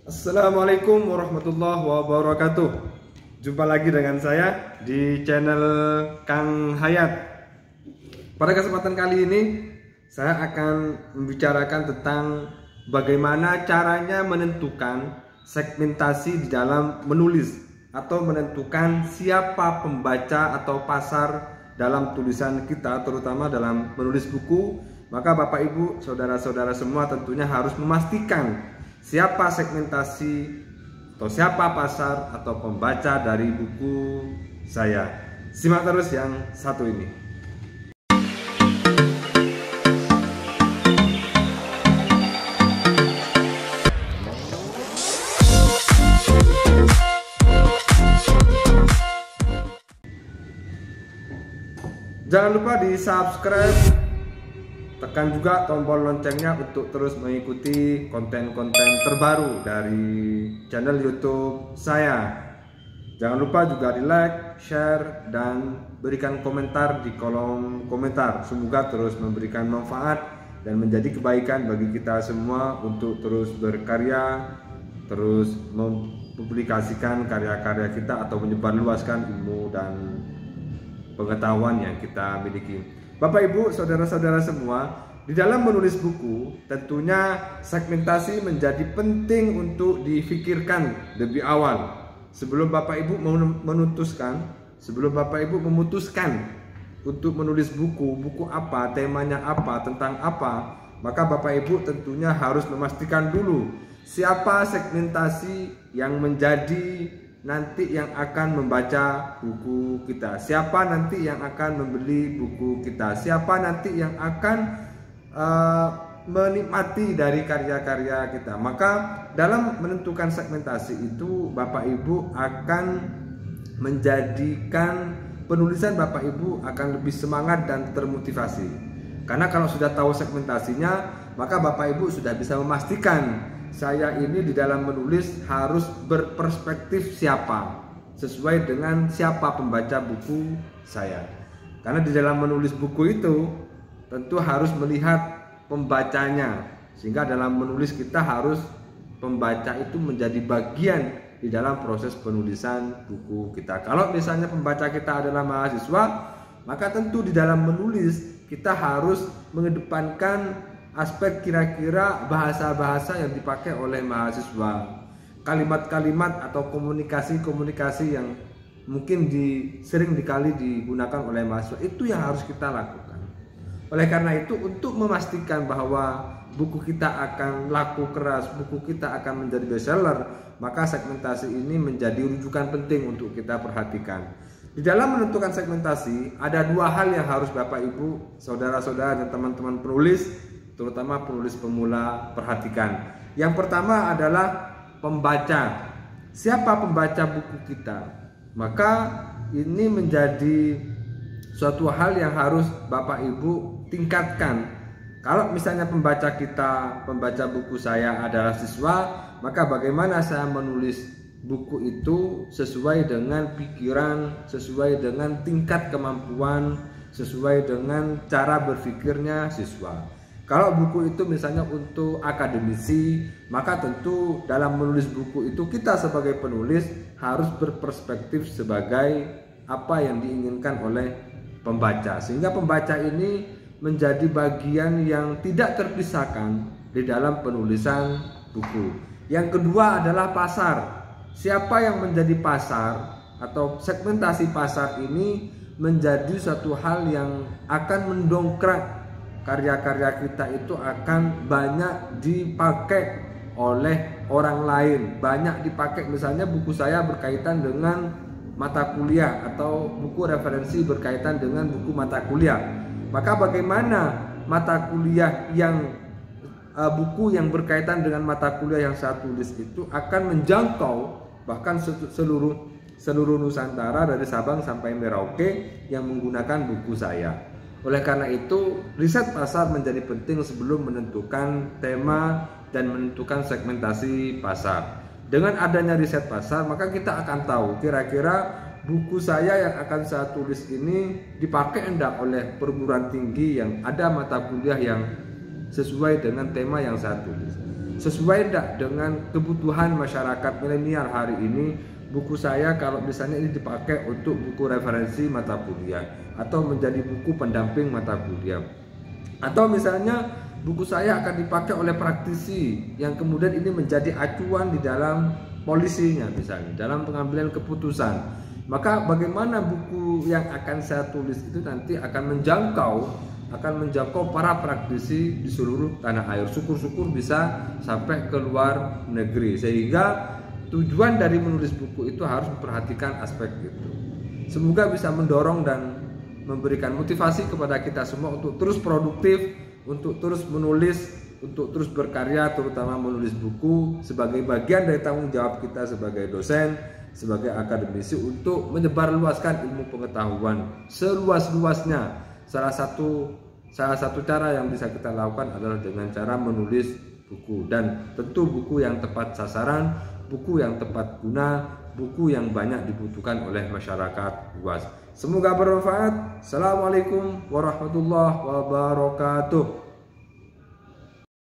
Assalamualaikum warahmatullahi wabarakatuh. Jumpa lagi dengan saya di channel Kang Hayat. Pada kesempatan kali ini saya akan membicarakan tentang bagaimana caranya menentukan segmentasi di dalam menulis atau menentukan siapa pembaca atau pasar dalam tulisan kita, terutama dalam menulis buku. Maka Bapak Ibu, saudara-saudara semua tentunya harus memastikan siapa segmentasi atau siapa pasar atau pembaca dari buku saya. Simak terus yang satu ini. Jangan lupa di subscribe, tekan juga tombol loncengnya untuk terus mengikuti konten-konten terbaru dari channel YouTube saya. Jangan lupa juga di like, share, dan berikan komentar di kolom komentar. Semoga terus memberikan manfaat dan menjadi kebaikan bagi kita semua untuk terus berkarya, terus mempublikasikan karya-karya kita atau menyebarluaskan ilmu dan pengetahuan yang kita miliki. Bapak Ibu, saudara-saudara semua, di dalam menulis buku tentunya segmentasi menjadi penting untuk difikirkan lebih awal. Sebelum Bapak Ibu memutuskan untuk menulis buku apa, temanya apa, tentang apa, maka Bapak Ibu tentunya harus memastikan dulu siapa segmentasi yang menjadi nanti yang akan membaca buku kita, siapa nanti yang akan membeli buku kita, siapa nanti yang akan menikmati dari karya-karya kita. Maka dalam menentukan segmentasi itu Bapak Ibu akan menjadikan penulisan Bapak Ibu akan lebih semangat dan termotivasi. Karena kalau sudah tahu segmentasinya, maka Bapak Ibu sudah bisa memastikan saya ini di dalam menulis harus berperspektif siapa, sesuai dengan siapa pembaca buku saya. Karena di dalam menulis buku itu tentu harus melihat pembacanya, sehingga dalam menulis kita harus pembaca itu menjadi bagian di dalam proses penulisan buku kita. Kalau misalnya pembaca kita adalah mahasiswa, maka tentu di dalam menulis kita harus mengedepankan aspek kira-kira bahasa-bahasa yang dipakai oleh mahasiswa, kalimat-kalimat atau komunikasi-komunikasi yang mungkin sering dikali digunakan oleh mahasiswa, itu yang harus kita lakukan. Oleh karena itu, untuk memastikan bahwa buku kita akan laku keras, buku kita akan menjadi bestseller, maka segmentasi ini menjadi rujukan penting untuk kita perhatikan. Di dalam menentukan segmentasi, ada dua hal yang harus Bapak Ibu, saudara-saudara dan teman-teman penulis, terutama penulis pemula, perhatikan. Yang pertama adalah pembaca. Siapa pembaca buku kita? Maka ini menjadi suatu hal yang harus Bapak Ibu tingkatkan. Kalau misalnya pembaca kita, pembaca buku saya adalah siswa, maka bagaimana saya menulis buku itu sesuai dengan pikiran, sesuai dengan tingkat kemampuan, sesuai dengan cara berpikirnya siswa. Kalau buku itu misalnya untuk akademisi, maka tentu dalam menulis buku itu kita sebagai penulis harus berperspektif sebagai apa yang diinginkan oleh pembaca, sehingga pembaca ini menjadi bagian yang tidak terpisahkan di dalam penulisan buku. Yang kedua adalah pasar. Siapa yang menjadi pasar atau segmentasi pasar ini menjadi suatu hal yang akan mendongkrak karya-karya kita itu akan banyak dipakai oleh orang lain, banyak dipakai. Misalnya buku saya berkaitan dengan mata kuliah atau buku referensi berkaitan dengan buku mata kuliah, maka bagaimana mata kuliah yang buku yang berkaitan dengan mata kuliah yang saya tulis itu akan menjangkau bahkan seluruh Nusantara dari Sabang sampai Merauke yang menggunakan buku saya. Oleh karena itu, riset pasar menjadi penting sebelum menentukan tema dan menentukan segmentasi pasar. Dengan adanya riset pasar, maka kita akan tahu kira-kira buku saya yang akan saya tulis ini dipakai enggak oleh perguruan tinggi yang ada mata kuliah yang sesuai dengan tema yang saya tulis. sesuai tidak dengan kebutuhan masyarakat milenial hari ini. Buku saya kalau misalnya ini dipakai untuk buku referensi mata kuliah atau menjadi buku pendamping mata kuliah, atau misalnya buku saya akan dipakai oleh praktisi yang kemudian ini menjadi acuan di dalam polisinya, misalnya dalam pengambilan keputusan, maka bagaimana buku yang akan saya tulis itu nanti akan menjangkau para praktisi di seluruh tanah air. Syukur-syukur bisa sampai ke luar negeri, sehingga tujuan dari menulis buku itu harus memperhatikan aspek itu. Semoga bisa mendorong dan memberikan motivasi kepada kita semua untuk terus produktif, untuk terus menulis, untuk terus berkarya, terutama menulis buku sebagai bagian dari tanggung jawab kita sebagai dosen, sebagai akademisi, untuk menyebarluaskan ilmu pengetahuan seluas-luasnya. Salah satu cara yang bisa kita lakukan adalah dengan cara menulis buku, dan tentu buku yang tepat sasaran, buku yang tepat guna, buku yang banyak dibutuhkan oleh masyarakat luas. Semoga bermanfaat. Assalamualaikum warahmatullahi wabarakatuh.